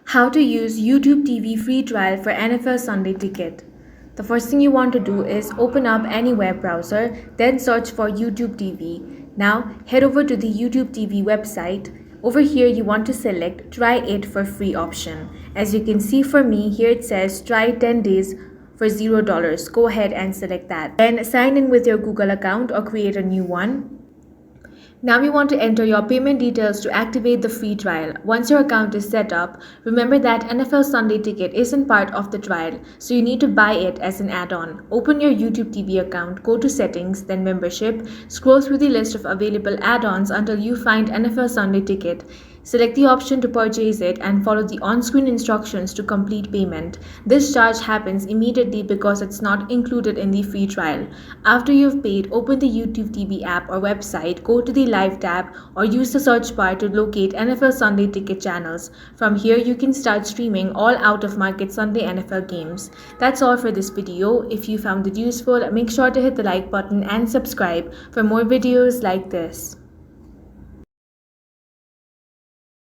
How to use YouTube TV free trial for NFL Sunday Ticket. The first thing you want to do is open up any web browser, then search for YouTube TV. Now head over to the YouTube TV website. Over here you want to select try it for free option. As you can see for me here it says try 10 days for $0. Go ahead and select that. Then sign in with your Google account or create a new one. Now we want to enter your payment details to activate the free trial. Once your account is set up, remember that NFL Sunday Ticket isn't part of the trial, so you need to buy it as an add-on. Open your YouTube TV account, go to Settings, then Membership, scroll through the list of available add-ons until you find NFL Sunday Ticket. Select the option to purchase it and follow the on-screen instructions to complete payment. This charge happens immediately because it's not included in the free trial. After you've paid, open the YouTube TV app or website, go to the Live tab or use the search bar to locate NFL Sunday Ticket channels. From here, you can start streaming all out-of-market Sunday NFL games. That's all for this video. If you found it useful, make sure to hit the like button and subscribe for more videos like this.